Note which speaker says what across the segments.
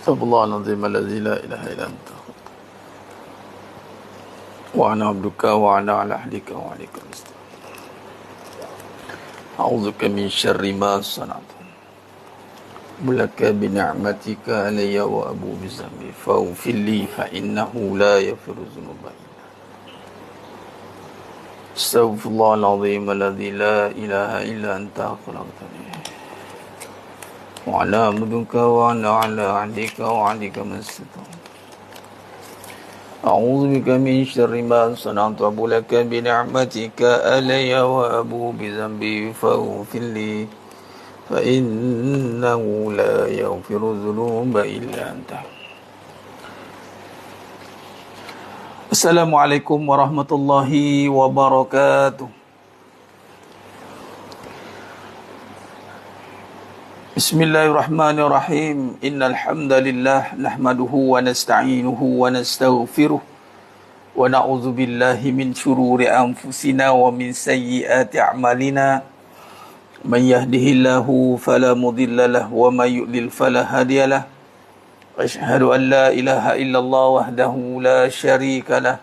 Speaker 1: Astaghfirullahaladzim alladzi la ilaha illa anta wa ana abduka wa ana ala ahdika wa alika nasta'in. A'udzubika min syarri ma sana'tu. Mulaka bi ni'matika alayya wa abu bi zambi faghfir li fa innahu la yaghfiru dzunuba illa anta. Astaghfirullahaladzim alladzi la ilaha illa anta khalaqtani wa ala abduka wa ana ala ahdika wa alika nasta'in. أعوذ بك من شر ما صنعت لك بنعمتك علي وأبو بذنبي فاغفر لي فإنه لا يغفر الذنوب إلا أنت. السلام عليكم ورحمة الله وبركاته. Bismillahirrahmanirrahim. Innal hamdalillah nahmaduhu wa nasta'inuhu wa nastaghfiruh wa na'udzu billahi min shururi anfusina wa min sayyiati a'malina. Man yahdihillahu fala mudilla lahu wa may yudlil fala hadiya lahu. Asyhadu an la ilaha illallah wahdahu la syarika lahu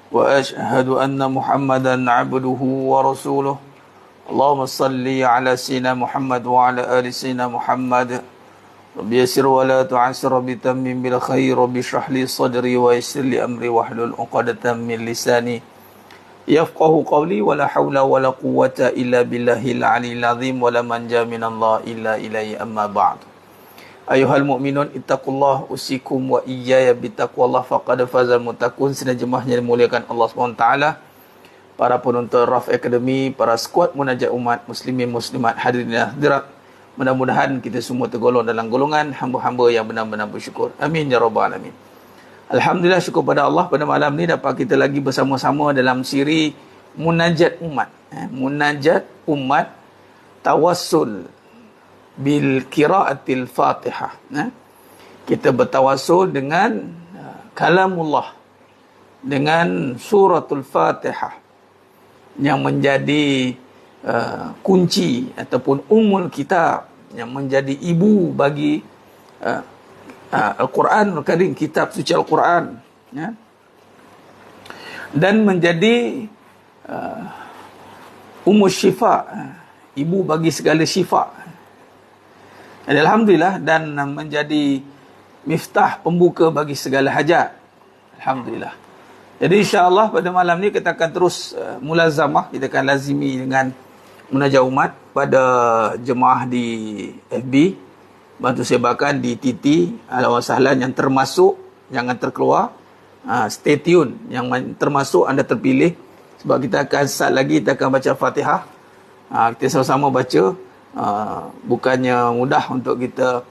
Speaker 1: wa asyhadu anna Muhammadan 'abduhu wa rasuluh. Allahumma salli ala sayyidina Muhammad wa ala ali sayyidina Muhammad. Rabbi yassir wa la tu'assir, rabbi tammim bil khair, rabbi shrah li sadri wa yassir li amri wahlul 'uqdatam min lisani yafqahu qawli. Wa la haula wa la quwwata illa billahil aliyyil azim wa la manja minallahi illa ilaihi, amma ba'd. Ayuhal mu'minun ittaqullah usikum wa iyaya bittaqwallah faqad fazal muttaqun. Senajamahnya dimuliakan Allah SWT, para penonton Raf Academy, para skuad munajat umat muslimin muslimat, hadirin dan hadirat, mudah-mudahan kita semua tergolong dalam golongan hamba-hamba yang benar-benar bersyukur. Amin ya rabbal alamin. Alhamdulillah, syukur pada Allah, pada malam ni dapat kita lagi bersama-sama dalam siri munajat umat. Munajat umat, tawassul bil qiraatil Fatihah. Kita bertawassul dengan kalamullah, dengan suratul Fatihah yang menjadi kunci ataupun ummul kitab, yang menjadi ibu bagi Al-Quran Al-Karim, kitab suci Al-Quran, ya? Dan menjadi ummul syifa, ibu bagi segala syifa. Alhamdulillah, dan menjadi miftah, pembuka bagi segala hajat. Alhamdulillah. Jadi insya-Allah pada malam ni kita akan terus mulazamah, kita akan lazimi dengan munajat umat pada jemaah di FB, bantu sebarkan di TT, ahlan wa sahlan, yang termasuk jangan terkeluar, stay tune, yang termasuk anda terpilih, sebab kita akan saat lagi kita akan baca Fatihah. Kita sama-sama baca, bukannya mudah untuk kita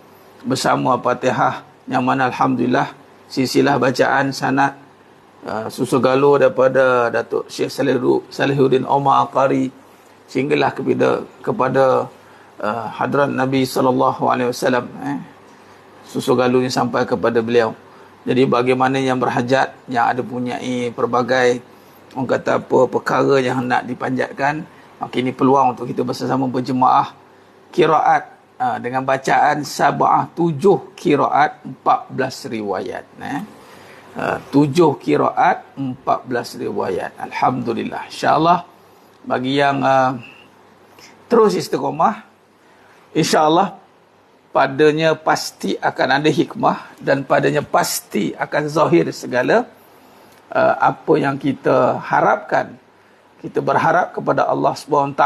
Speaker 1: bersama Fatihah, yang mana alhamdulillah silsilah bacaan sanad susul galur daripada Datuk Syekh Salihuddin Omar Aqari sehinggalah kepada hadrat Nabi SAW, susul galurnya sampai kepada beliau. Jadi bagaimana yang berhajat, yang ada punyai pelbagai orang kata apa perkara yang hendak dipanjatkan, maka ini peluang untuk kita bersama berjemaah qiraat dengan bacaan sab'ah, 7 qiraat 14 riwayat, 7 qiraat 14 riwayat. Alhamdulillah. InsyaAllah bagi yang terus istiqamah, InsyaAllah padanya pasti akan ada hikmah, dan padanya pasti akan zahir segala apa yang kita harapkan. Kita berharap kepada Allah SWT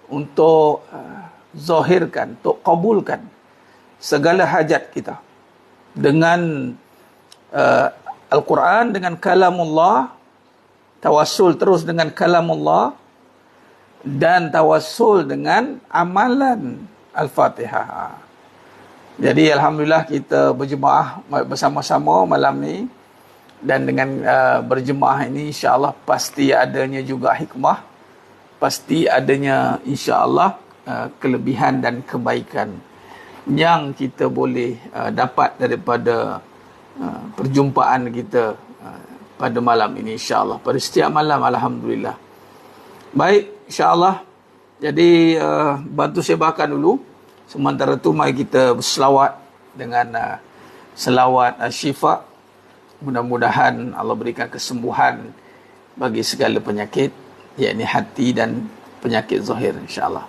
Speaker 1: untuk zahirkan, untuk kabulkan segala hajat kita dengan Al-Quran, dengan kalamullah, tawassul terus dengan kalamullah, dan tawassul dengan amalan Al-Fatihah. Jadi alhamdulillah kita berjemaah bersama-sama malam ni, dan dengan berjemaah ini insya-Allah pasti adanya juga hikmah, pasti adanya insya-Allah kelebihan dan kebaikan yang kita boleh dapat daripada perjumpaan kita pada malam ini insya-Allah, pada setiap malam. Alhamdulillah. Baik, insya-Allah. Jadi bantu sebarkan dulu. Sementara tu mari kita berselawat dengan selawat syifa. Mudah-mudahan Allah berikan kesembuhan bagi segala penyakit, yakni hati dan penyakit zahir, insya-Allah.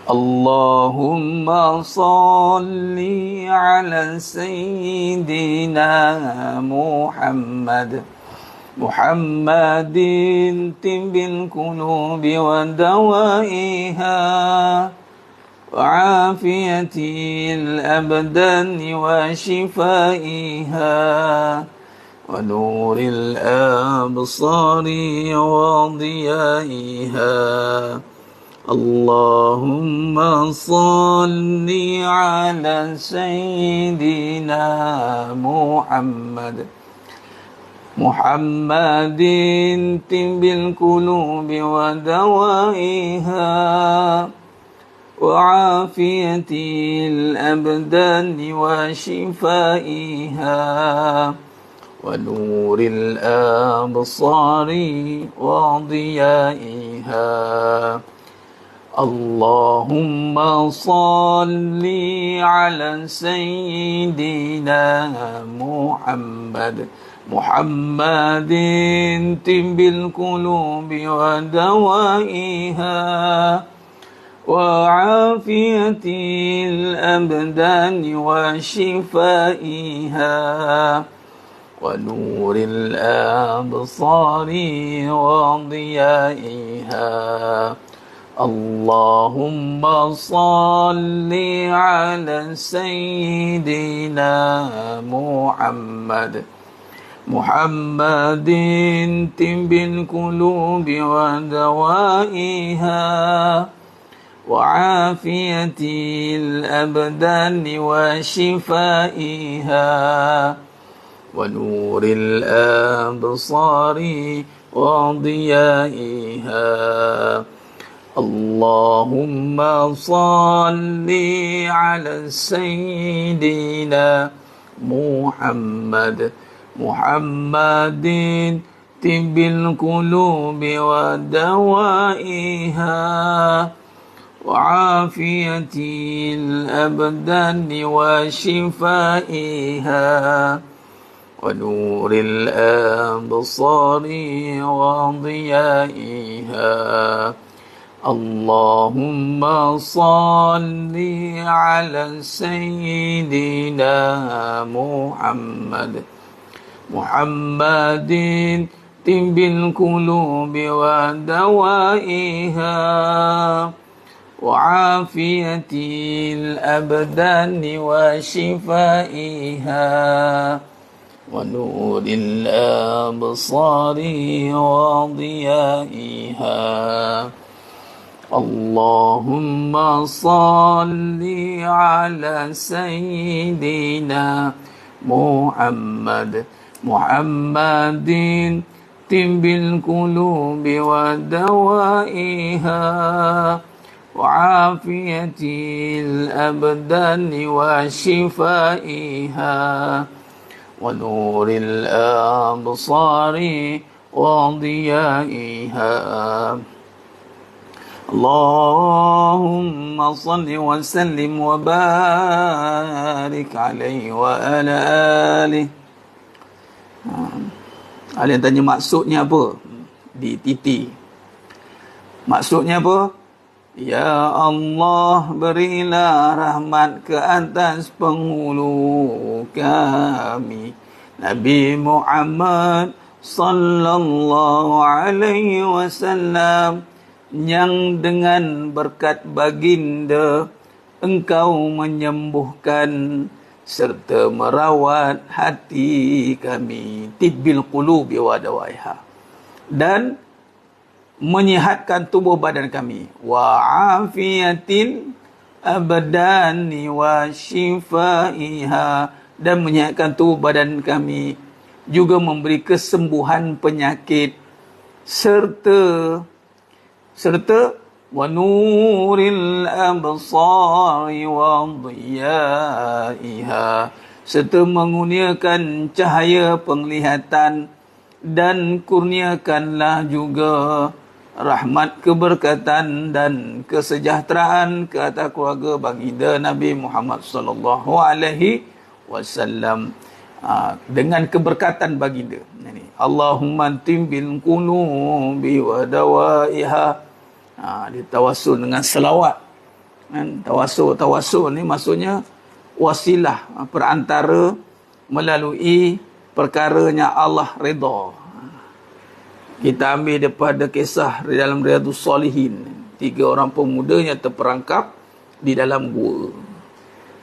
Speaker 1: Allahumma salli ala sayyidina Muhammad Muhammadin tibbil qulubi wa dawaiha وعافية الأبدان وشفائها ونور الأبصار وضيائها اللهم صل على سيدنا محمد محمد طب القلوب ودوائها وعافية الأبدان وشفائها ونور الأبصار وضيائها اللهم صل على سيدنا محمد محمد طب القلوب ودوائها وعافية الأبدان وشفائها ونور الأبصار وضيائها اللهم صل على سيدنا محمد محمد طب القلوب ودوائها وعافية الأبدان وشفائها ونور الأبصار وضيائها اللهم صل على سيدنا محمد محمد طب القلوب ودوائها وعافية الأبدان وشفائها ونور الأبصار وضيائها اللهم صل على سيدنا محمد محمد طب القلوب ودوائها وعافية الأبدان وشفائها ونور الأبصار وضيائها اللهم صل على سيدنا محمد محمد طب القلوب ودوائها وعافية الأبدان وشفائها ونور الأبصار وضيائها اللهم صل وسلم وبارك عليه وعلى آله. Ada yang tanya maksudnya apa di titi. Maksudnya apa? Ya Allah, berilah rahmat ke atas penghulu kami Nabi Muhammad sallallahu alaihi wasallam, yang dengan berkat baginda engkau menyembuhkan serta merawat hati kami, tibbil qulubi wa dawaiha, dan menyihatkan tubuh badan kami, wa afiyatil abdani wa shifaiha, dan menyihatkan tubuh badan kami, juga memberi kesembuhan penyakit, serta wa nuril absari wa dhiyaiha, serta mengurniakan cahaya penglihatan, dan kurniakanlah juga rahmat, keberkatan dan kesejahteraan ke atas keluarga baginda Nabi Muhammad sallallahu alaihi wasallam. Dengan keberkatan baginda. Ini Allahumma timbil qulubi wa dawaiha. Ditawassul dengan selawat. Kan tawassul ni maksudnya wasilah, perantara melalui perkaranya Allah redha. Kita ambil daripada kisah di dalam Riyadhus Salihin. 3 orang pemuda yang terperangkap di dalam gua.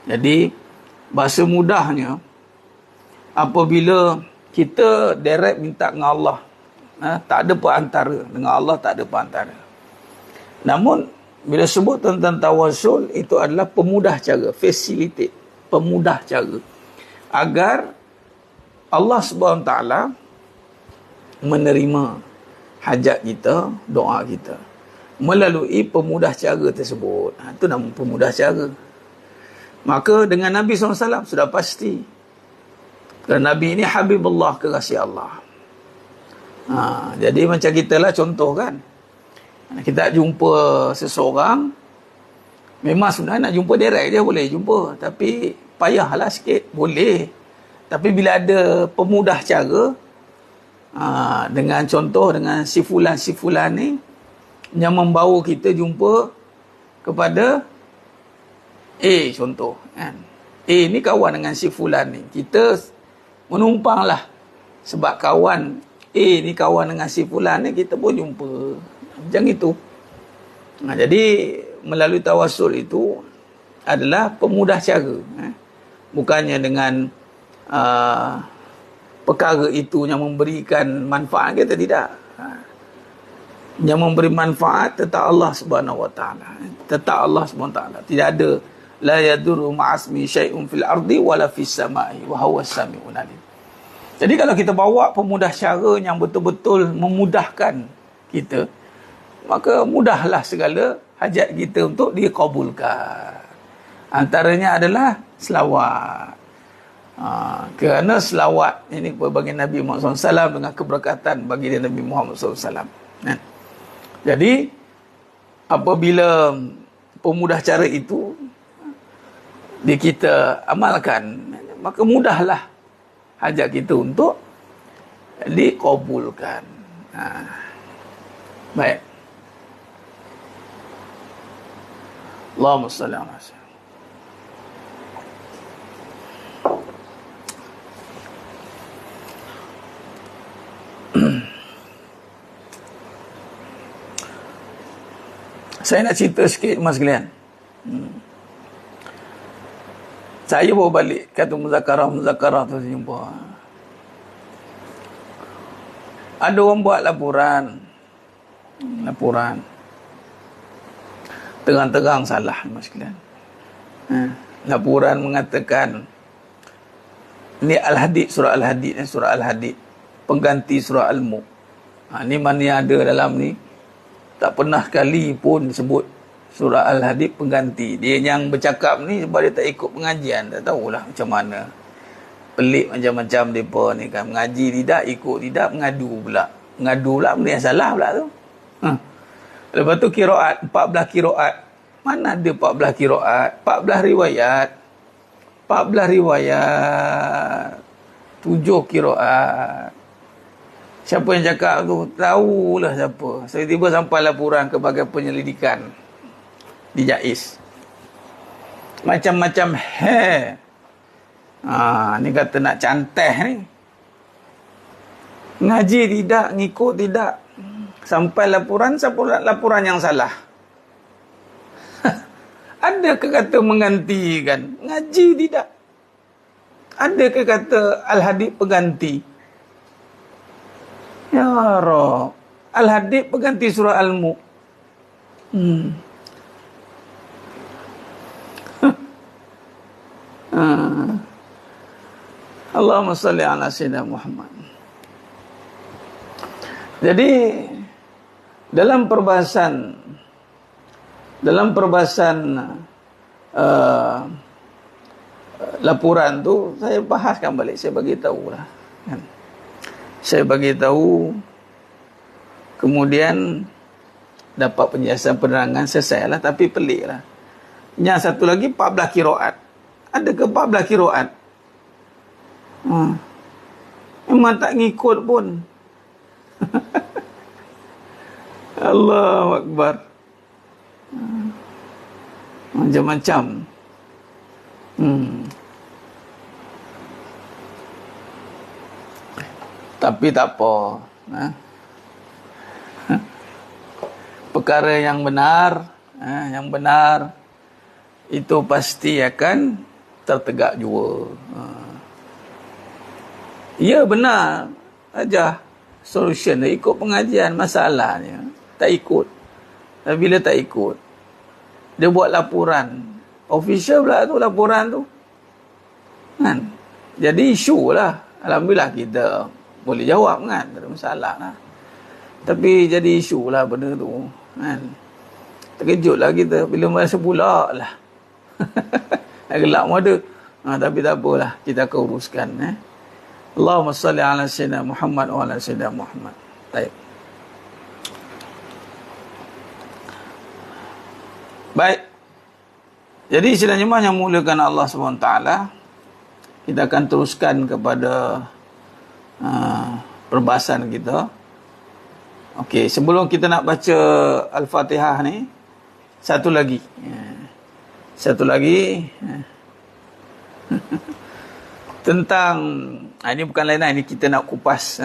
Speaker 1: Jadi, bahasa mudahnya, apabila kita direct minta dengan Allah, tak ada perantara. Dengan Allah tak ada perantara. Namun, bila sebut tentang tawassul, itu adalah pemudah cara, facilitate, pemudah cara. Agar Allah SWT menerima hajat kita, doa kita melalui pemudah cara tersebut. Itu nama pemudah cara. Maka dengan Nabi SAW sudah pasti, kerana Nabi ini Habibullah, kekasih Allah. Jadi macam kita lah contoh kan, kita jumpa seseorang, memang sebenarnya nak jumpa direct dia boleh jumpa, tapi payahlah sikit, boleh. Tapi bila ada pemudah cara, dengan contoh, dengan si fulan ni yang membawa kita jumpa kepada A, contoh kan. A ni kawan dengan si fulan ni, kita menumpanglah sebab kawan A ni kawan dengan si fulan ni, kita pun jumpa macam itu. Jadi melalui tawassul itu adalah pemudah cara, bukannya dengan perkara itu yang memberikan manfaat kita, tidak. Yang memberi manfaat tetap Allah Subhanahu wa taala. Tetap Allah Subhanahu wa taala. Tidak ada la yadurru ma'asmi syai'un fil ardi wala fis samai wa huwas samiul alim. Jadi kalau kita bawa pemudah cara yang betul-betul memudahkan kita, maka mudahlah segala hajat kita untuk dikabulkan. Antaranya adalah selawat. Kerana selawat ini bagi Nabi Muhammad SAW dengan keberkatan bagi Nabi Muhammad SAW. Jadi apabila pemudah cara itu kita amalkan, maka mudahlah hajat kita untuk dikabulkan. Baik. Allahumma salli ala sayyidina. Saya nak cerita sikit mas sekalian. Saya bawa balik kata muzakarah tu, saya jumpa. Ada orang buat laporan. Terang-terang salah mas sekalian. Laporan mengatakan ni Al-Hadid, surah Al-Hadid, pengganti surah Al-Mulk. Ni mana yang ada dalam ni, tak pernah kali pun sebut surah Al-Hadid pengganti. Dia yang bercakap ni sebab dia tak ikut pengajian, tak tahulah macam mana. Pelik macam-macam mereka ni kan. Mengaji tidak, ikut tidak, mengadu pula benda yang salah pula tu. Lepas tu kiraat, 14 kiraat. Mana ada 14 kiraat? 14 riwayat. 7 kiraat. Siapa yang cakap tu? Tahulah siapa. Tiba-tiba sampai laporan ke bahagian penyelidikan di JAIS. Macam-macam ni kata nak canteh ni. Ngaji tidak, ngikut tidak. Sampai laporan yang salah. Adakah kata menggantikan? Ngaji tidak. Adakah kata Al-Hadid pengganti? Ya Rabb, Al-Hadid pengganti surah Al-Mulk. Allahumma salli ala sayyidina Muhammad. Jadi dalam perbahasan laporan tu, saya bahaskan balik, saya bagi tahu lah kan. Saya bagi tahu, kemudian dapat penjelasan penerangan, selesai lah. Tapi pelik lah. Yang satu lagi 14 kiraat. Ada ke 14 kiraat? Memang tak ngikut pun. Allahu Akbar. Macam-macam. Tapi tak apa. Perkara yang benar, itu pasti akan tertegak jua. Ya benar aja solution dia ikut pengajian, masalahnya tak ikut. Dan bila tak ikut, dia buat laporan official pula tu, laporan tu kan, jadi isu lah. Alhamdulillah kita boleh jawab kan, tak ada masalah lah. Tapi jadi isu lah benda tu kan. Terkejut lah kita bila masa pula lah. Gelak mada. Tapi tak apalah, kita akan uruskan. Allahumma salli ala sayyidina Muhammad wa ala sayyidina Muhammad. Baik. Baik. Jadi sidang jemaah yang muliakan Allah SWT, kita akan teruskan kepada perbahasan kita. Okey, sebelum kita nak baca Al-Fatihah ni, satu lagi. Tentang ini bukan lain, ini kita nak kupas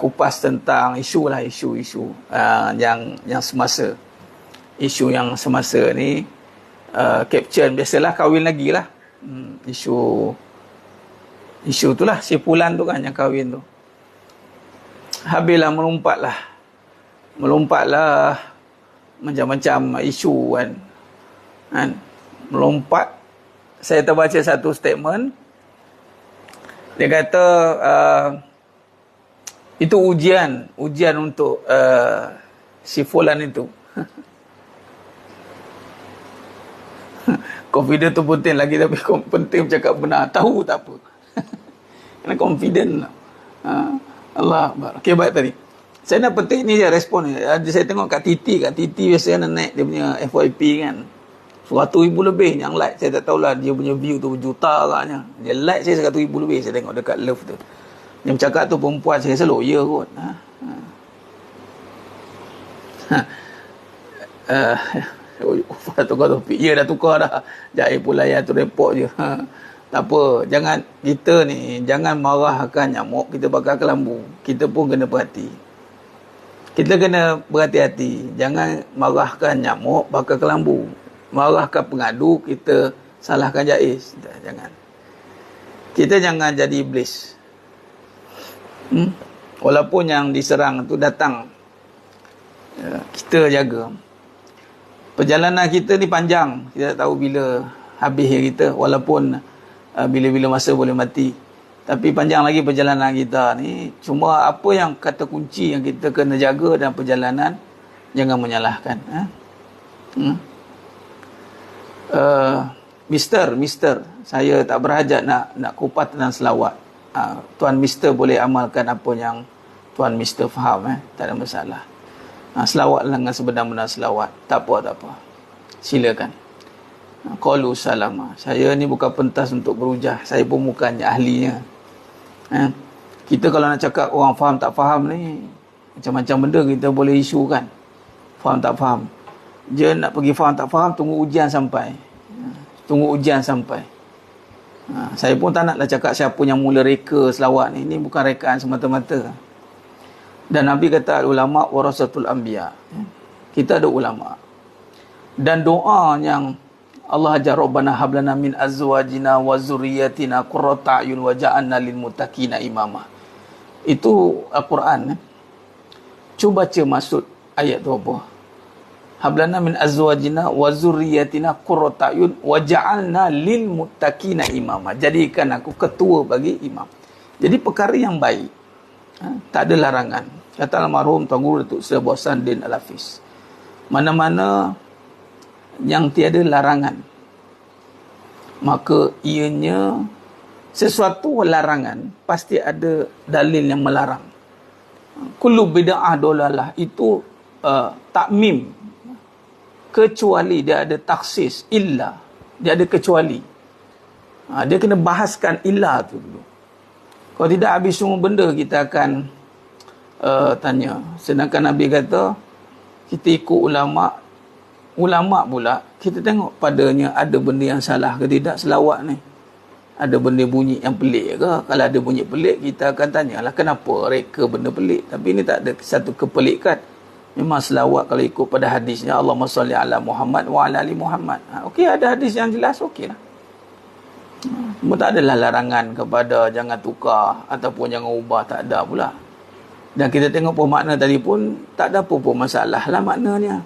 Speaker 1: kupas tentang isu yang semasa. Isu yang semasa ni capture, biasalah kahwin lagi lah. Isu itulah, sipulan tu kan yang kahwin tu. Habislah melompatlah macam-macam isu kan. Melompat. Saya terbaca satu statement. Dia kata itu ujian untuk si fulan itu. Confident tu penting lagi, tapi penting bercakap benar. Tahu tak apa. Kena confident lah. Allah Akbar. Okey, baik tadi. Saya nak petik ni je respon ni. Saya tengok kat Titi biasanya naik dia punya FYP kan. 100,000 lebih yang like. Saya tak tahulah dia punya view tu berjuta agaknya. Dia like saya 100,000 lebih. Saya tengok dekat love tu. Yang bercakap tu perempuan, saya rasa lawyer kot. Tukar topik. Ya dah tukar dah. Jahil pula yang tu report je. Tak apa. Jangan marahkan nyamuk, kita bakar kelambu. Kita pun kena berhati. Kita kena berhati-hati. Jangan marahkan nyamuk, bakar kelambu. Marahkan pengadu, kita salahkan jais. Jangan. Kita jangan jadi iblis. Walaupun yang diserang tu datang, kita jaga. Perjalanan kita ni panjang. Kita tak tahu bila habis kita. Walaupun bila-bila masa boleh mati. Tapi panjang lagi perjalanan kita ni. Cuma apa yang kata kunci yang kita kena jaga dalam perjalanan, jangan menyalahkan. Mister, saya tak berhajat nak kupas tentang selawat. Tuan Mister boleh amalkan apa yang Tuan Mister faham. Tak ada masalah. Selawat dengan sebenar-benar selawat. Tak apa. Silakan. Qalu salama. Saya ni bukan pentas untuk berujah. Saya pun bukannya ahlinya. Kita kalau nak cakap orang faham tak faham ni, macam-macam benda kita boleh isukan. Faham tak faham. Dia nak pergi faham tak faham, tunggu ujian sampai. Saya pun tak naklah cakap siapa yang mula reka selawat ni. Ini bukan rekaan semata-mata. Dan Nabi kata ulama warasatul anbiya. Kita ada ulama. Dan doa yang Allah ajar, Rabbana hablana min azwajina wa zurriyyatina qurrata a'yun waj'alna lil muttaqina imama. Itu Al-Quran. Cuba baca maksud ayat tu apa? Hablana min azwajina wa zurriyyatina qurrata a'yun waj'alna lil muttaqina imama. Jadikan aku ketua bagi imam. Jadi perkara yang baik. Tak ada larangan. Kata almarhum Tuan Guru Datuk Seri Bosan Din Al-Hafiz, mana-mana yang tiada larangan, maka ianya sesuatu larangan pasti ada dalil yang melarang. Kullu bid'ah dolalah, itu takmim, kecuali dia ada taksis, illa, dia ada kecuali. Dia kena bahaskan illa tu dulu. Kalau tidak, habis semua benda kita akan tanya. Sedangkan Nabi kata kita ikut ulama pula kita tengok padanya ada benda yang salah ke tidak. Selawat ni ada benda bunyi yang pelik ke? Kalau ada bunyi pelik, kita akan tanyalah kenapa reka benda pelik. Tapi ini tak ada satu kepelikan. Memang selawat kalau ikut pada hadisnya, Allahumma salli ala Muhammad wa ala ali Muhammad. Okey, ada hadis yang jelas, okey lah. Cuma tak adalah larangan kepada jangan tukar ataupun jangan ubah, tak ada pula. Dan kita tengok pun makna tadi pun tak ada apa-apa masalah lah maknanya.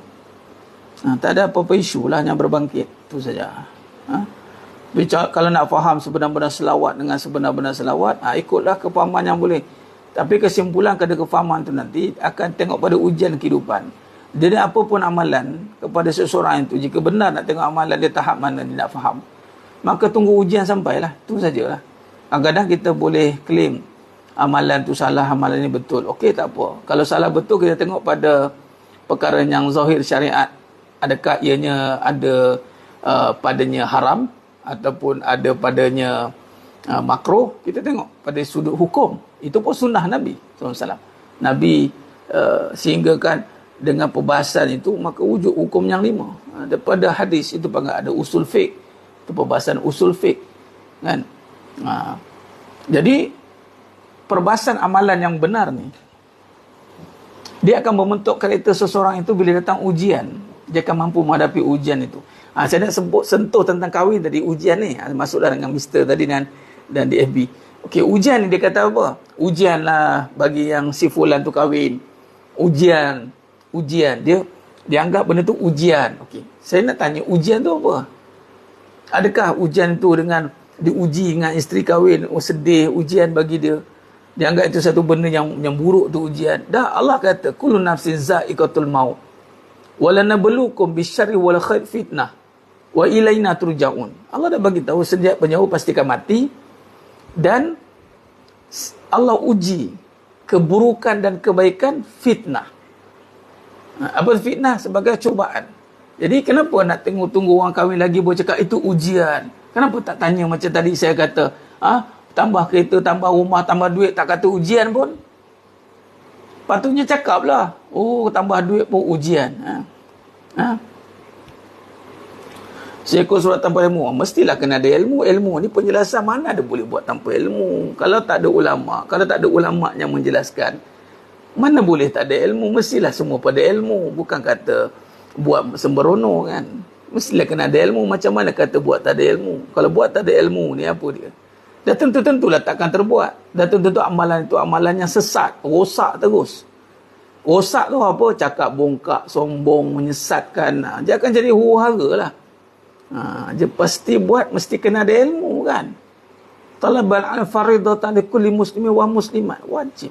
Speaker 1: Tak ada apa-apa isu lah yang berbangkit. Itu saja. Kalau nak faham sebenar-benar selawat dengan sebenar-benar selawat, ikutlah kefahaman yang boleh. Tapi kesimpulan kepada kefahaman tu nanti akan tengok pada ujian kehidupan. Jadi apa pun amalan kepada seseorang itu, jika benar nak tengok amalan dia tahap mana dia nak faham, maka tunggu ujian sampailah. Itu sajalah. Kadang-kadang kita boleh claim amalan tu salah, amalan ni betul. Okey, tak apa. Kalau salah betul, kita tengok pada perkara yang zahir syariat. Adakah ianya ada padanya haram ataupun ada padanya makruh. Kita tengok pada sudut hukum. Itu pun sunnah Nabi SAW. Nabi sehinggakan dengan perbahasan itu, maka wujud hukum yang 5. Daripada hadis itu panggil ada usul fiqh. Itu perbahasan usul fiqh. Kan? Jadi perbahasan amalan yang benar ni, dia akan membentuk karakter seseorang itu bila datang ujian. Dia akan mampu menghadapi ujian itu. Saya nak sentuh tentang kahwin tadi, ujian ni. Masuklah dengan Mr. tadi dan di FB. Okey, ujian ni dia kata apa? Ujian lah bagi yang si fulan tu kahwin. Ujian. Dia anggap benda tu ujian. Okey, saya nak tanya, ujian tu apa? Adakah ujian tu dengan diuji dengan isteri kahwin, sedih, ujian bagi dia? Dia anggap itu satu benda yang buruk tu ujian. Dah Allah kata, kullu nafsin za'iqatul maut. Walanabluukum bisyarri wal khair fitnah wa ilaina turja'un. Allah dah bagi tahu setiap penyawa pasti akan mati, dan Allah uji keburukan dan kebaikan fitnah. Apa fitnah? Sebagai cubaan. Jadi kenapa nak tunggu orang kahwin lagi baru cakap itu ujian? Kenapa tak tanya macam tadi saya kata, tambah kereta, tambah rumah, tambah duit, tak kata ujian pun? Patutnya cakaplah, tambah duit pun ujian. Seekor surat tanpa ilmu, mestilah kena ada ilmu. Ilmu ni penjelasan mana ada boleh buat tanpa ilmu? Kalau tak ada ulama yang menjelaskan, mana boleh tak ada ilmu? Mestilah semua pada ilmu. Bukan kata buat sembrono kan. Mestilah kena ada ilmu. Macam mana kata buat tak ada ilmu? Kalau buat tak ada ilmu ni apa dia? Dah tentu-tentulah takkan terbuat. Dah tentu-tentu amalan itu amalan yang sesat, rosak terus. Rosak tu apa? Cakap bongkak, sombong, menyesatkan. Dia akan jadi huru-hara lah. Dia pasti buat, mesti kena ada ilmu kan. Talabal al-faridatan li kulli muslimin wa muslimat. Wajib.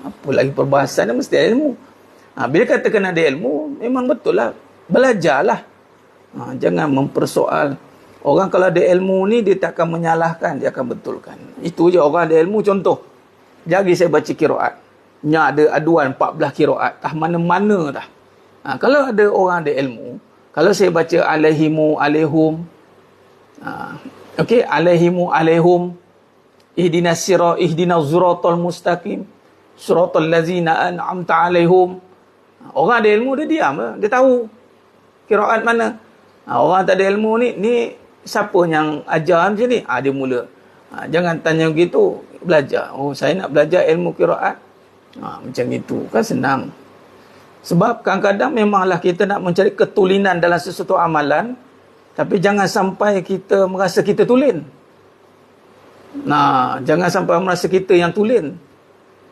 Speaker 1: Apa lagi perbahasan dia, mesti ada ilmu. Bila kata kena ada ilmu, memang betul lah. Belajarlah. Jangan mempersoal. Orang kalau ada ilmu ni, dia tak akan menyalahkan, dia akan betulkan. Itu je orang ada ilmu. Contoh, jari saya baca kiraat. Ada aduan 14 kiraat. Mana-mana dah. Kalau ada orang ada ilmu, kalau saya baca alaihimu, alaihum. Okey, alaihimu, alaihum. Ihdinas siratal mustaqim. Suratal lazina an'amta alaihum. Orang ada ilmu, dia diam. Dia tahu kiraat mana. Orang tak ada ilmu ni siapa yang ajar macam ni? Dia mula. Jangan tanya begitu. Belajar. Saya nak belajar ilmu qiraat. Macam itu. Kan senang. Sebab kadang-kadang memanglah kita nak mencari ketulinan dalam sesuatu amalan. Tapi jangan sampai kita merasa kita tulin. Jangan sampai merasa kita yang tulin.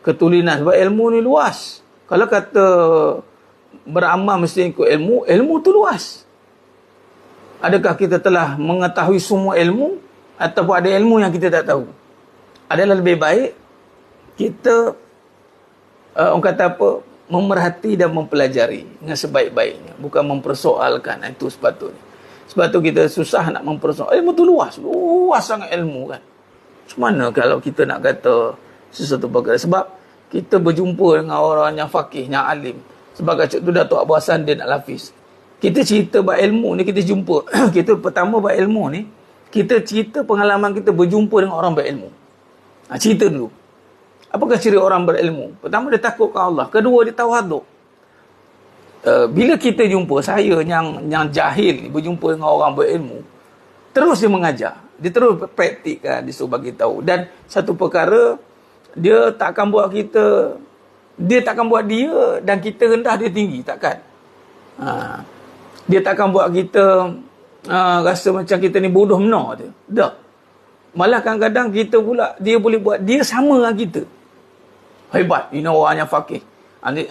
Speaker 1: Ketulinan. Sebab ilmu ni luas. Kalau kata beramal mesti ikut ilmu, ilmu tu luas. Adakah kita telah mengetahui semua ilmu ataupun ada ilmu yang kita tak tahu? Adalah lebih baik kita orang kata apa, memerhati dan mempelajari dengan sebaik-baiknya, bukan mempersoalkan. Itu sepatutnya. Sebab tu kita susah nak mempersoal. Ilmu tu luas sangat ilmu kan. Macam mana kalau kita nak kata sesuatu perkara? Sebab kita berjumpa dengan orang yang faqih, yang alim. Sebagai contoh Datuk Abu Hassan Din Al-Hafiz. Kita cerita bab ilmu ni, kita jumpa. Kita pertama bab ilmu ni, kita cerita pengalaman kita berjumpa dengan orang berilmu. Cerita dulu. Apakah ciri orang berilmu? Pertama, dia takutkan Allah. Kedua, dia tawaduk. Bila kita jumpa, saya yang jahil berjumpa dengan orang berilmu, terus dia mengajar. Dia terus praktikkan, dia suruh bagi tahu. Dan satu perkara, dia takkan buat kita, dia takkan buat dia dan kita rendah, dia tinggi. Takkan. Dia takkan buat kita rasa macam kita ni bodoh benar je. Tak. Malah kadang-kadang kita pula, dia boleh buat dia sama dengan kita. Hebat. Ini orang yang faqih.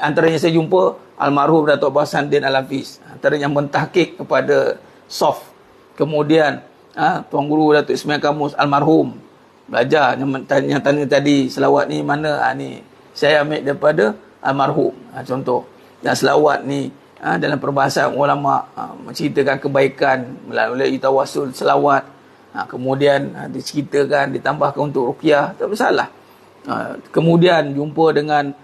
Speaker 1: Antaranya saya jumpa almarhum Datuk Abu Hassan Din Al-Hafiz. Antaranya mentahqiq kepada soft. Kemudian Tuan Guru Datuk Ismail Kamus almarhum. Belajar yang tanya tadi selawat ni mana? Ni saya ambil daripada almarhum. Contoh. Dan selawat ni dalam perbahasan ulama menceritakan kebaikan melalui tawassul selawat. Kemudian diceritakan, ditambahkan untuk ruqyah, tak bersalah. Kemudian jumpa dengan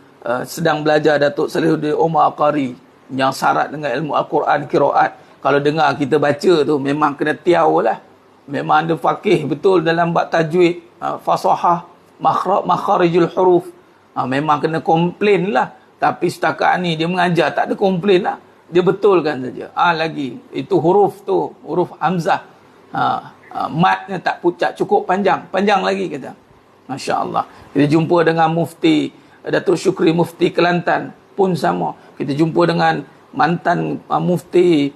Speaker 1: sedang belajar Datuk Salihuddin Omar Qari yang syarat dengan ilmu Al-Quran, qiraat. Kalau dengar kita baca tu memang kena tiaw lah. Memang ada faqih betul dalam bab tajwid, fasahah, makharijul huruf. Memang kena komplain lah. Tapi setakat ni dia mengajar tak ada komplain lah. Dia betulkan saja. Lagi itu huruf tu, huruf hamzah. Matnya tak cukup panjang. Panjang lagi kata. Masya Allah. Kita jumpa dengan Mufti Datuk Syukri Mufti Kelantan pun sama. Kita jumpa dengan mantan Mufti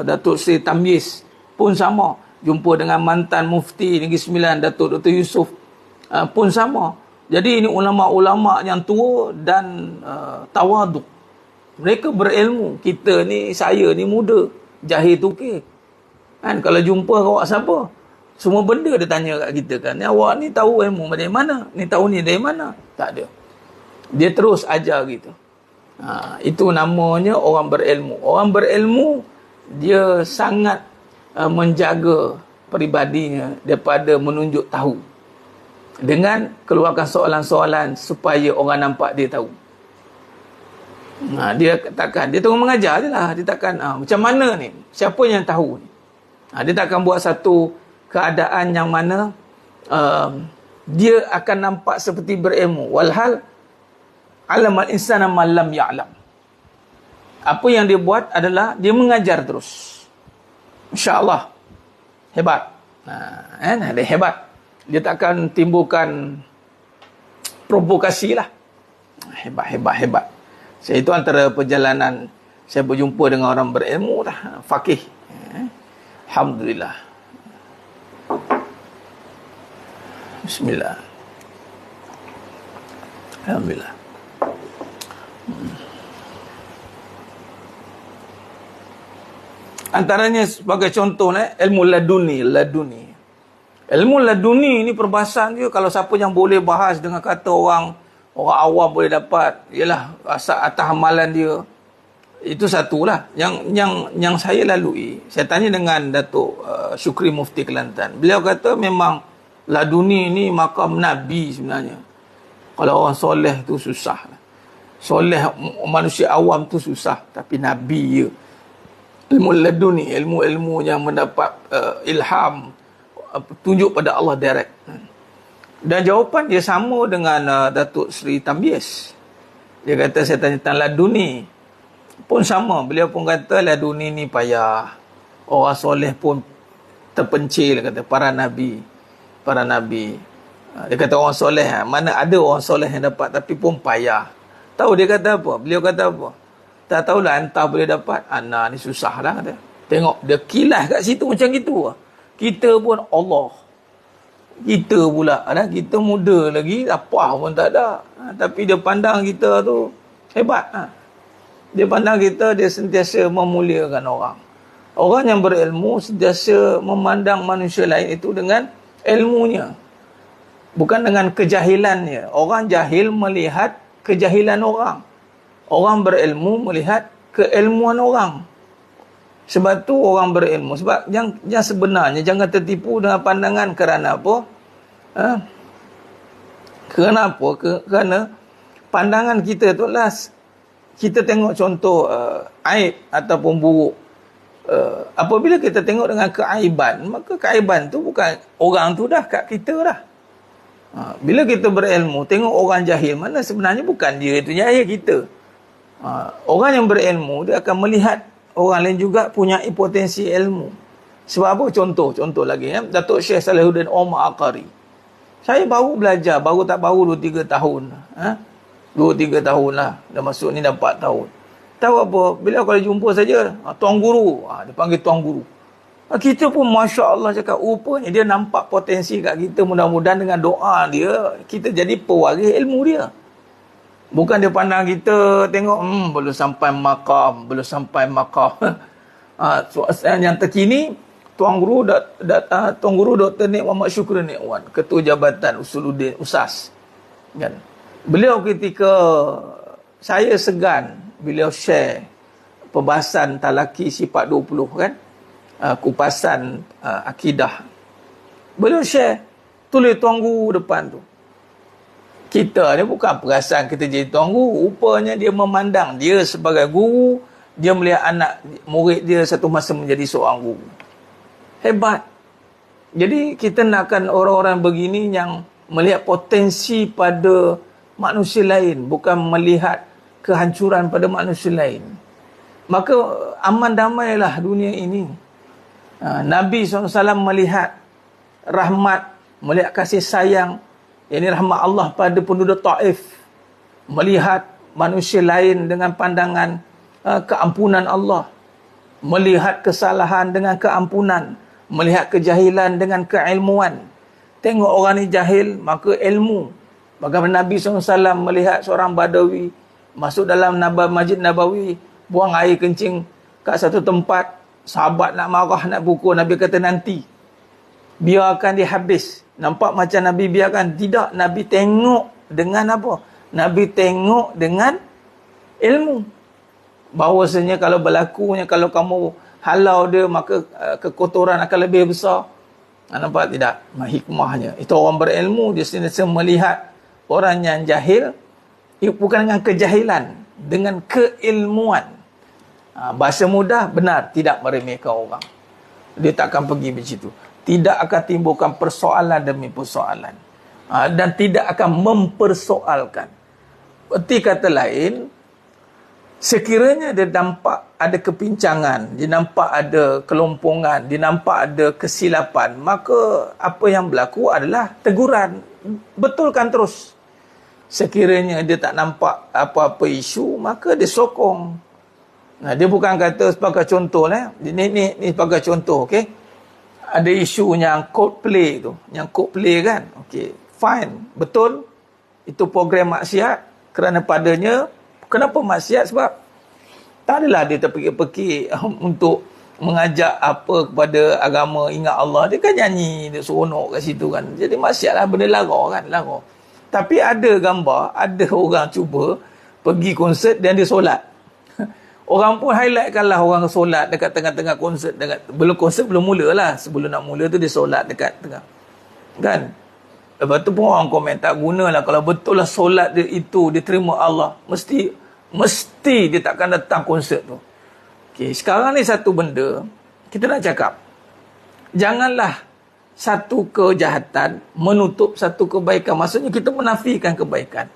Speaker 1: Datuk Seri Tamyiz pun sama. Jumpa dengan mantan Mufti Negeri Sembilan Datuk Dr. Yusof pun sama. Jadi ini ulama-ulama yang tua dan tawaduk. Mereka berilmu. Kita ni, saya ni muda, jahil tukir. Kan kalau jumpa awak siapa? Semua benda dia tanya kat kita kan. Awak ni tahu ilmu dari mana? Ni tahu ni dari mana? Tak ada. Dia terus ajar kita. Itu namanya orang berilmu. Orang berilmu, dia sangat menjaga peribadinya daripada menunjuk tahu. Dengan keluarkan soalan-soalan supaya orang nampak dia tahu. Dia takkan, dia terus mengajar je lah. Dia takkan, macam mana ni? Siapa yang tahu ni? Dia takkan buat satu keadaan yang mana dia akan nampak seperti berilmu. Walhal alamal insana ma lam ya'lam. Apa yang dia buat adalah dia mengajar terus. Insya-Allah. Hebat. Dia hebat. Dia takkan timbulkan provokasi lah. Hebat. Saya itu antara perjalanan saya berjumpa dengan orang berilmu lah. Faqih. Alhamdulillah. Bismillah. Alhamdulillah. Antaranya sebagai contoh ilmu laduni. Ilmu laduni ni perbahasan dia, kalau siapa yang boleh bahas dengan kata orang awam boleh dapat, ialah asal atas amalan dia. Itu satulah yang saya lalui. Saya tanya dengan Datuk Syukri Mufti Kelantan. Beliau kata memang laduni ni makam Nabi sebenarnya. Kalau orang soleh tu susah. Soleh manusia awam tu susah. Tapi Nabi je. Ilmu laduni, ilmu yang mendapat ilham, tunjuk pada Allah direct. Dan jawapan dia sama dengan Datuk Seri Tamyiz. Dia kata saya tanya tentang laduni pun sama. Beliau pun kata laduni ni payah. Orang soleh pun terpencil, kata para nabi. Dia kata orang soleh, mana ada orang soleh yang dapat, tapi pun payah. Tahu dia kata apa? Beliau kata apa? Tak tahulah entah boleh dapat. Ni susah lah kata. Tengok dia kilas kat situ macam gitu. Kita pun Allah. Kita pula kita muda lagi, apa pun tak ada. Tapi dia pandang kita tu hebat. Dia pandang kita, dia sentiasa memuliakan orang. Orang yang berilmu sentiasa memandang manusia lain itu dengan ilmunya, bukan dengan kejahilannya. Orang jahil melihat kejahilan orang. Orang berilmu melihat keilmuan orang. Sebab tu orang berilmu. Sebab yang sebenarnya jangan tertipu dengan pandangan. Kerana apa? Kerana pandangan kita tu lah kita tengok contoh aib ataupun buruk, apabila kita tengok dengan keaiban, maka keaiban tu bukan orang tu dah, kat kita dah. Bila kita berilmu, tengok orang jahil, mana sebenarnya bukan dia itu jahil, kita. Orang yang berilmu, dia akan melihat orang lain juga punya potensi ilmu. Sebab apa? Contoh lagi ya. Datuk Syekh Salahuddin Omar Aqari. Saya baru belajar, tak baru 2-3 tahun. 2-3 tahun lah. Dah masuk ni dah 4 tahun. Tahu apa? Bila kalau jumpa saja, Tuan Guru. Dia panggil Tuan Guru. Kita pun Masya Allah cakap, rupanya dia nampak potensi kat kita. Mudah-mudahan dengan doa dia, kita jadi pewaris ilmu dia. Bukan dia pandang kita, tengok, belum sampai maqam. Yang terkini, Tuan Guru Dr. Nik Muhammad Syukri Nikwan, Ketua Jabatan Usuluddin USAS. Kan? Beliau ketika saya segan, beliau share perbahasan talaki sifat 20 kan? Kupasan akidah. Beliau share, tulis Tuan Guru depan tu. Kita ni bukan perasan kita jadi Tuan Guru. Rupanya dia memandang dia sebagai guru, dia melihat anak murid dia satu masa menjadi seorang guru. Hebat. Jadi kita nakkan orang-orang begini yang melihat potensi pada manusia lain, bukan melihat kehancuran pada manusia lain. Maka aman damailah dunia ini. Nabi SAW melihat rahmat, melihat kasih sayang, yakni rahmat Allah pada penduduk Taif, melihat manusia lain dengan pandangan keampunan Allah, melihat kesalahan dengan keampunan, melihat kejahilan dengan keilmuan. Tengok orang ni jahil, maka ilmu. Bagaimana Nabi SAW melihat seorang Badawi masuk dalam Masjid Nabawi, buang air kencing kat satu tempat. Sahabat nak marah, nak pukul. Nabi kata nanti, biarkan dia habis. Nampak macam Nabi biarkan. Tidak, Nabi tengok dengan apa? Nabi tengok dengan ilmu. Bahawasanya kalau berlakunya, kalau kamu halau dia, maka kekotoran akan lebih besar. Nampak tidak? Hikmahnya. Itu orang berilmu, dia sentiasa melihat orang yang jahil, bukan dengan kejahilan, dengan keilmuan. Bahasa mudah, benar, tidak meremehkan orang. Dia takkan pergi macam itu. Tidak akan timbulkan persoalan demi persoalan. Dan tidak akan mempersoalkan. Erti kata lain, sekiranya dia nampak ada kepincangan, dia nampak ada kelompongan, dia nampak ada kesilapan, maka apa yang berlaku adalah teguran. Betulkan terus. Sekiranya dia tak nampak apa-apa isu, maka dia sokong. Dia bukan kata sebagai contoh lah. Ni sebagai contoh, okey. Ada isu yang Coldplay tu, yang Coldplay kan. Okey, fine, betul. Itu program maksiat. Kerana padanya, kenapa maksiat? Sebab tak adalah dia terpekik-pekik untuk mengajak apa kepada agama, ingat Allah. Dia kan nyanyi, dia seronok kat situ kan. Jadi maksiat lah, benda lara kan, lara. Tapi ada gambar, ada orang cuba pergi konsert dan dia solat. Orang pun highlightkan lah orang solat dekat tengah-tengah konsert. Konsert belum mula lah. Sebelum nak mula tu dia solat dekat tengah. Kan? Lepas tu pun orang komen, tak gunalah. Kalau betul lah solat dia itu, dia terima Allah. Mesti dia takkan datang konsert tu. Okay, sekarang ni satu benda, kita nak cakap. Janganlah satu kejahatan menutup satu kebaikan. Maksudnya kita menafikan kebaikan.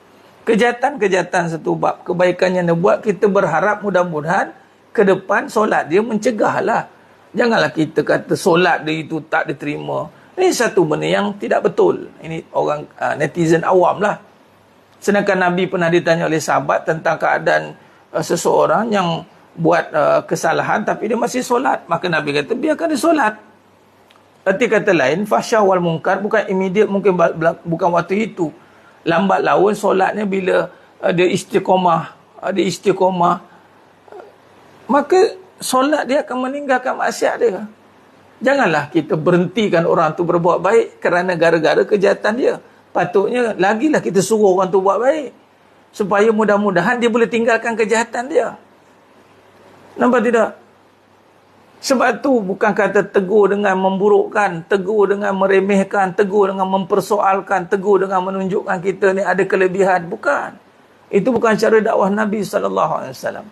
Speaker 1: Kejahatan satu bab, kebaikan yang dia buat, kita berharap mudah-mudahan ke depan solat dia mencegahlah. Janganlah kita kata solat dia itu tak diterima. Ini satu benda yang tidak betul. Ini orang netizen awam lah. Sedangkan Nabi pernah ditanya oleh sahabat tentang keadaan seseorang yang buat kesalahan tapi dia masih solat. Maka Nabi kata biarkan dia solat. Arti kata lain, fahsyah wal munkar bukan immediate, mungkin bukan waktu itu. Lambat laun solatnya bila ada istiqamah, maka solat dia akan meninggalkan maksiat dia. Janganlah kita berhentikan orang tu berbuat baik kerana gara-gara kejahatan dia. Patutnya lagilah kita suruh orang tu buat baik, supaya mudah-mudahan dia boleh tinggalkan kejahatan dia. Nampak tidak? Sebab tu bukan kata tegur dengan memburukkan, tegur dengan meremehkan, tegur dengan mempersoalkan, tegur dengan menunjukkan kita ni ada kelebihan. Bukan. Itu bukan cara dakwah Nabi SAW.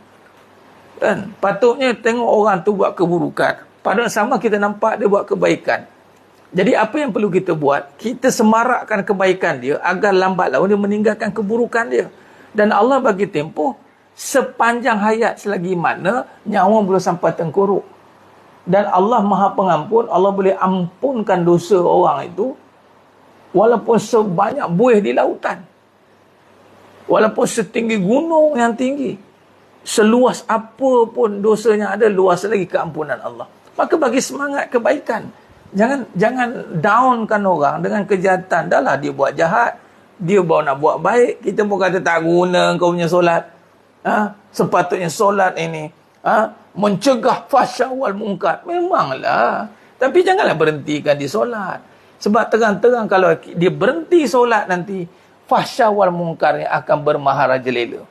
Speaker 1: Kan? Patutnya tengok orang tu buat keburukan. Pada sama kita nampak dia buat kebaikan. Jadi apa yang perlu kita buat? Kita semarakkan kebaikan dia agar lambat laun dia meninggalkan keburukan dia. Dan Allah bagi tempoh sepanjang hayat selagi mana nyawa belum sampai tengkorok. Dan Allah Maha Pengampun, Allah boleh ampunkan dosa orang itu walaupun sebanyak buih di lautan. Walaupun setinggi gunung yang tinggi. Seluas apa pun dosanya ada, luas lagi keampunan Allah. Maka bagi semangat kebaikan. Jangan downkan orang dengan kejahatan. Dah lah dia buat jahat, dia baru nak buat baik, kita pun kata tak guna kau punya solat. Sepatutnya solat ini mencegah fahsya wal munkar. Memanglah. Tapi janganlah berhentikan di solat. Sebab terang-terang kalau dia berhenti solat nanti, fahsya wal munkar yang akan bermaharajalela.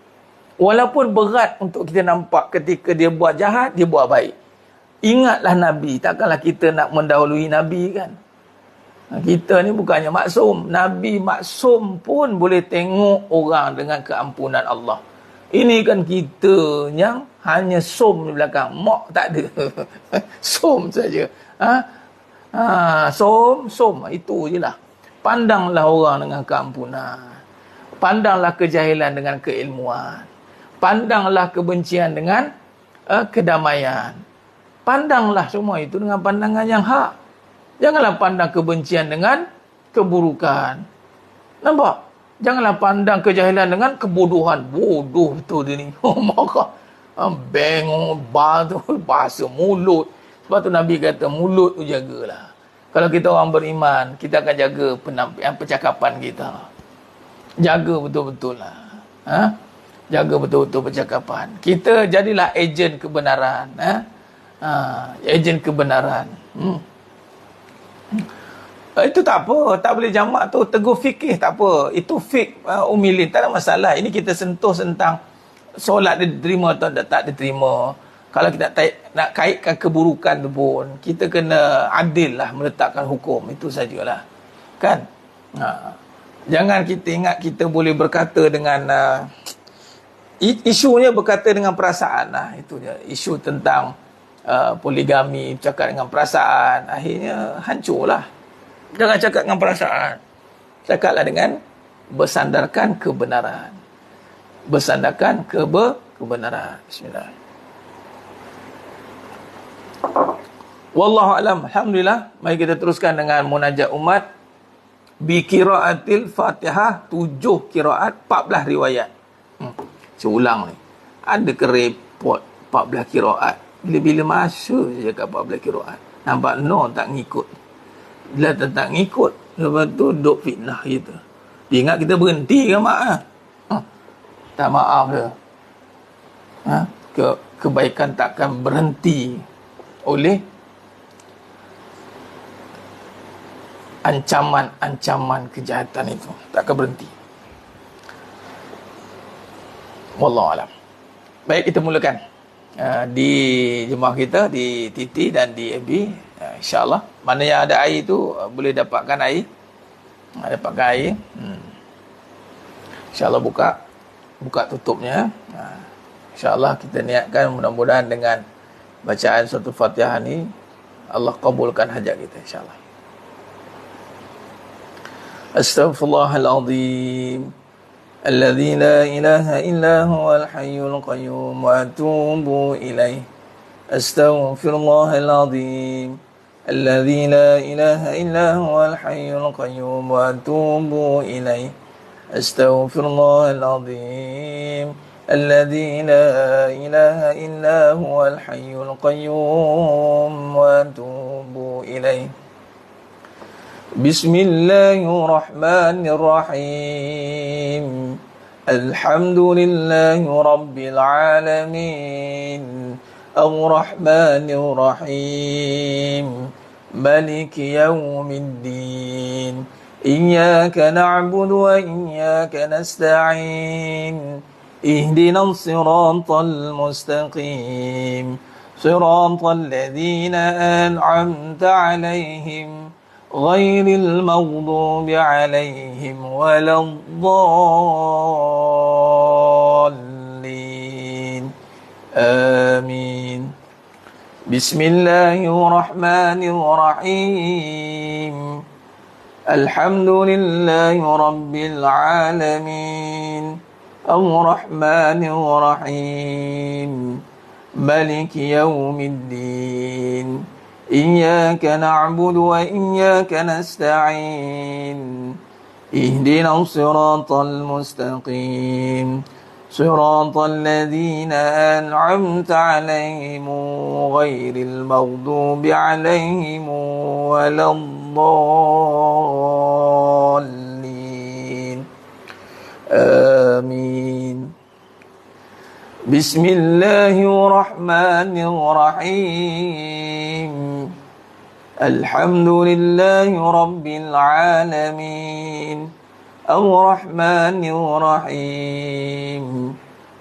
Speaker 1: Walaupun berat untuk kita nampak ketika dia buat jahat, dia buat baik. Ingatlah Nabi. Takkanlah kita nak mendahului Nabi kan. Kita ni bukannya maksum. Nabi maksum pun boleh tengok orang dengan keampunan Allah. Ini kan kita yang hanya som di belakang. Mak tak ada. Som saja. Som. Itu je lah. Pandanglah orang dengan keampunan. Pandanglah kejahilan dengan keilmuan. Pandanglah kebencian dengan kedamaian. Pandanglah semua itu dengan pandangan yang hak. Janganlah pandang kebencian dengan keburukan. Nampak? Janganlah pandang kejahilan dengan kebodohan. Bodoh betul dia ni. Maka bengong, bahasa mulut. Sebab tu Nabi kata mulut tu jagalah. Kalau kita orang beriman, kita akan jaga percakapan kita. Jaga betul-betul lah. Jaga betul-betul percakapan. Kita jadilah ejen kebenaran. Ejen kebenaran. Itu tak apa. Tak boleh jamak tu. Teguh fikih tak apa. Itu fik umilin. Tak ada masalah. Ini kita sentuh tentang solat dia diterima atau tak diterima. Kalau kita nak kaitkan keburukan tu pun, kita kena adil lah meletakkan hukum. Itu sajalah. Kan? Jangan kita ingat kita boleh berkata dengan... isunya berkata dengan perasaan lah. Itu je. Isu tentang poligami, cakap dengan perasaan, akhirnya hancurlah. Jangan cakap dengan perasaan, cakaplah dengan bersandarkan kebenaran. Bersandarkan kebenaran. Bismillah. Wallahu alam. Alhamdulillah. Mari kita teruskan dengan munajat umat bi qiraatil Fatihah, 7 qiraat, 14 riwayat. Saya ulang ni. Ada ke report 14 qiraat? Bila-bila masa saya cakap 14 qiraat. Nampak tak ngikut. Bila tak ngikut, lepas tu duk fitnah kita. Dia ingat kita berhenti ke mak? Tak, maaf dia. Kebaikan takkan berhenti oleh ancaman-ancaman kejahatan itu. Takkan berhenti. Wallahu alam. Baik, kita mulakan di jemaah kita, di TT dan di FB, insyaAllah. Mana yang ada air tu boleh dapatkan air. Dapatkan air. InsyaAllah buka tutupnya. InsyaAllah kita niatkan mudah-mudahan dengan bacaan suratul Fatihah ni Allah kabulkan hajat kita, insyaAllah. Astaghfirullahaladzim. الذي لا إله إلا هو الحي القيوم وأتوب إليه أستغفر الله العظيم الذي لا إله إلا هو الحي القيوم وأتوب إليه أستغفر الله العظيم الذي لا إله إلا هو الحي القيوم وأتوب إليه بسم الله الرحمن الرحيم الحمد لله رب العالمين الرحمن الرحيم مالك يوم الدين إياك نعبد وإياك نستعين اهدنا الصراط المستقيم صراط الذين أنعمت عليهم غير المغضوب عليهم ولا الضالين آمين. بسم الله الرحمن الرحيم. الحمد لله رب العالمين الرحمن الرحيم ملك يوم الدين إياك نعبد وإياك نستعين اهدنا الصراط المستقيم صراط الذين أنعمت عليهم غير المغضوب عليهم ولا الضالين آمين. بسم الله الرحمن الرحيم. الحمد لله رب العالمين الرحمن الرحيم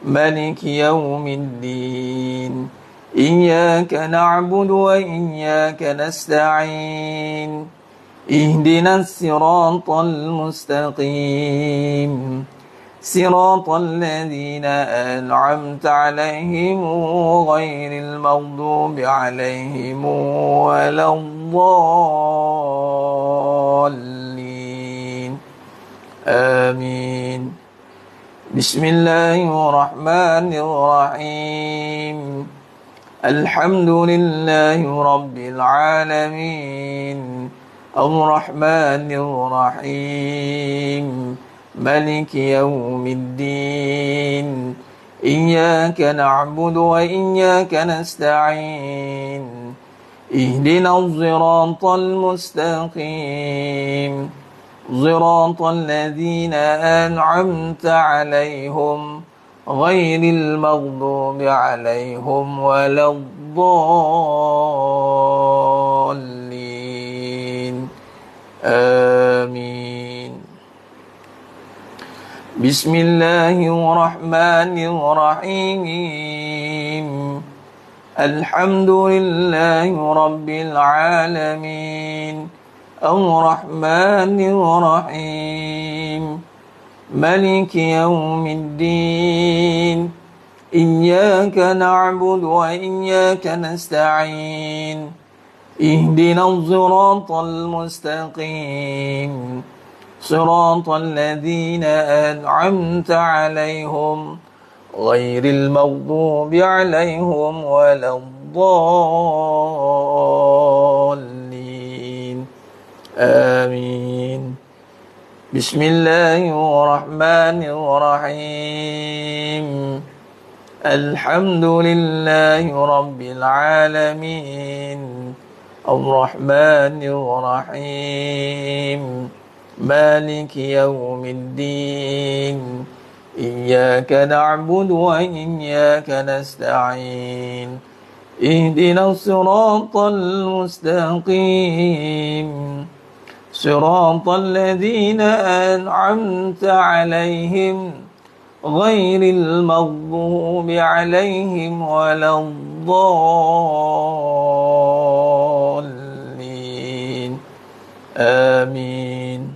Speaker 1: ملك يوم الدين إياك نعبد وإياك نستعين اهدنا الصراط المستقيم صراط الذين أنعمت عليهم غير المغضوب عليهم ولا الضالين آمين. بسم الله الرحمن الرحيم. الحمد لله رب العالمين الرحمن الرحيم ملك يوم الدين إياك نعبد وإياك نستعين اهدنا الصراط المستقيم صراط الذين أنعمت عليهم غير المغضوب عليهم ولا الضالين آمين. بسم الله الرحمن الرحيم. الحمد لله رب العالمين الرحمن الرحيم ملك يوم الدين إياك نعبد وإياك نستعين اهدنا الصراط المستقيم صراط الذين أنعمت عليهم غير المغضوب عليهم ولا الضالين آمين. بسم الله الرحمن الرحيم. الحمد لله رب العالمين الرحمن الرحيم مالك يوم الدين إياك نعبد وإياك نستعين اهدنا الصراط المستقيم صراط الذين أنعمت عليهم غير المغضوب عليهم ولا الضالين آمين.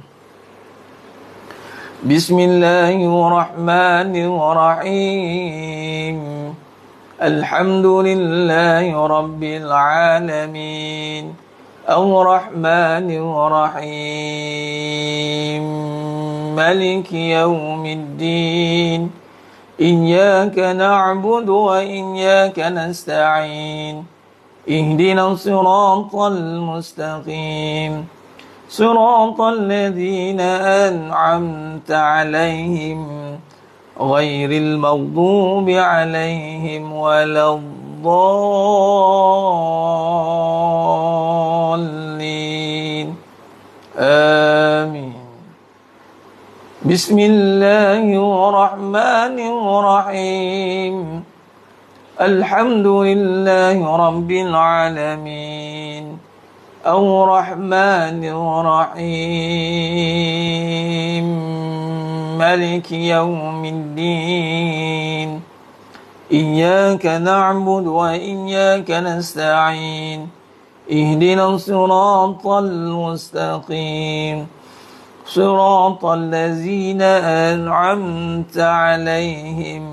Speaker 1: بسم الله الرحمن الرحيم. الحمد لله رب العالمين الرحمن الرحيم ملك يوم الدين إياك نعبد وإياك نستعين اهدنا الصراط المستقيم صراط الذين أنعمت عليهم غير المغضوب عليهم ولا الضالين آمين. بسم الله الرحمن الرحيم. الحمد لله رب العالمين الرحمن الرحيم ملك يوم الدين إياك نعبد وإياك نستعين اهدنا الصراط المستقيم صراط الذين أنعمت عليهم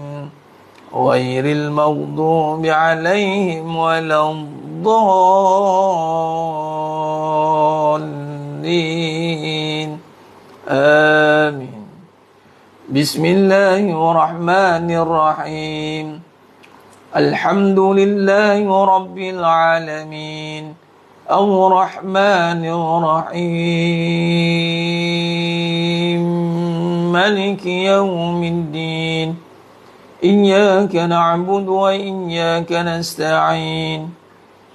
Speaker 1: غير المغضوب عليهم ولا الضالين آمين. بسم الله الرحمن الرحيم. الحمد لله رب العالمين الرحمن الرحيم مالك يوم الدين إياك نعبد وإياك نستعين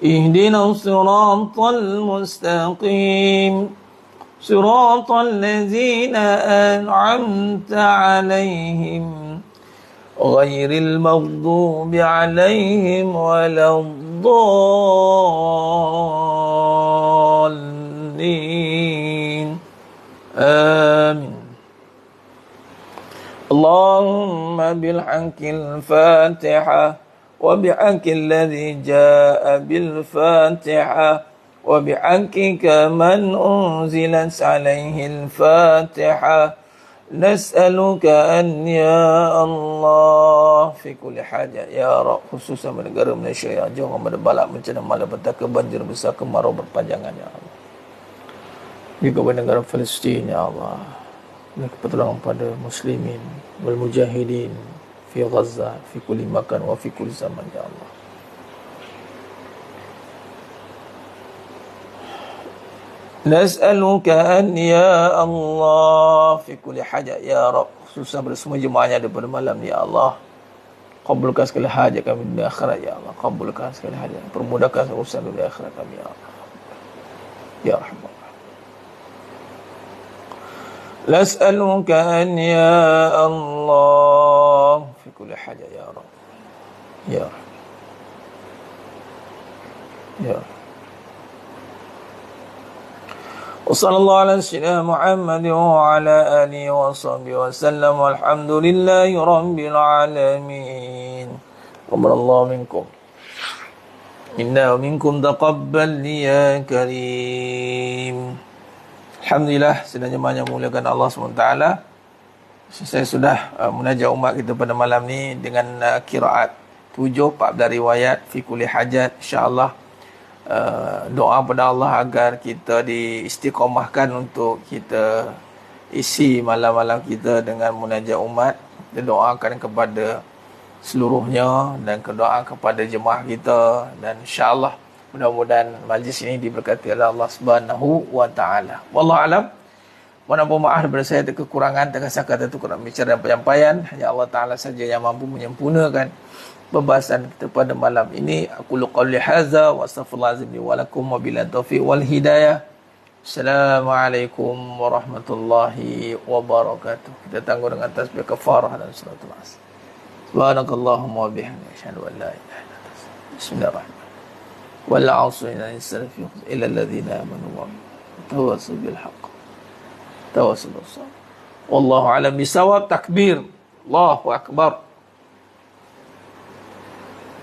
Speaker 1: اهدنا الصراط المستقيم صراط الذين أنعمت عليهم غير المغضوب عليهم ولا الضالين آمين. اللهم بالحق الفاتحة وبحق الذي جاء بالفاتحة وبحقك من أنزلت عليه الفاتحة نسألك أن يا الله في كل حاجة يا رب khususnya negara Malaysia yang jauh pada balak bencana malapetaka banjir besar kemarau berpanjangan ya Allah, juga pada negara Palestin ya Allah, beri pertolongan pada muslimin wal mujahidin fi Gaza fi kulli makan wa fi kulli zaman ya Allah. Nas'aluka an ya Allah fi kulli hajat ya Rabb, khususnya pada semua jemaahnya daripada malam ni ya Allah, kabulkan segala hajat kami dunia akhirat ya Allah, kabulkan segala hajat, permudahkan urusan dunia akhirat kami ya Allah ya Rahman. Nas'aluka an ya Allah fi kulli hajat ya Rabb ya Rahman ya Rahman. وصلى الله على سيدنا محمد وعلى آله وصحبه وسلم والحمد لله رب العالمين. تقبل الله منكم إنا ومنكم تقبل يا كريم. Alhamdulillah, sedang jemaah yang muliakan Allah SWT, saya sudah munajat umat kita pada malam ni dengan qiraat 7 14 riwayat fi kulli hajat, insya-Allah. Doa pada Allah agar kita diistiqamahkan untuk kita isi malam-malam kita dengan munajat umat. Kita doakan kepada seluruhnya dan doa kepada jemaah kita, dan insya-Allah mudah-mudahan majlis ini diberkati oleh Allah Subhanahu wa taala. Wallahu alam. Mohon maaf daripada saya ada kekurangan, terkasar-kasar itu kurang bicara dan penyampaian. Hanya Allah Taala saja yang mampu menyempurnakan pembahasan kita pada malam ini. Aku qouli hadza wa astaghfirullahalazim wa lakum wa billahi taufiq wal hidayah. Assalamualaikum warahmatullahi wabarakatuh. Kita tangguh dengan tasbih kafarah dan salatul asr. Subhanakallahumma wa bihamdika asyhadu an la ilaha illa anta astaghfiruka. Bismillahirrahmanirrahim. Wal 'asri illa alladhina amanu wa tawassaw bil haqq. Tawassaw bis sabr. Wallahu a'lam bisawab. Takbir. Allahu akbar.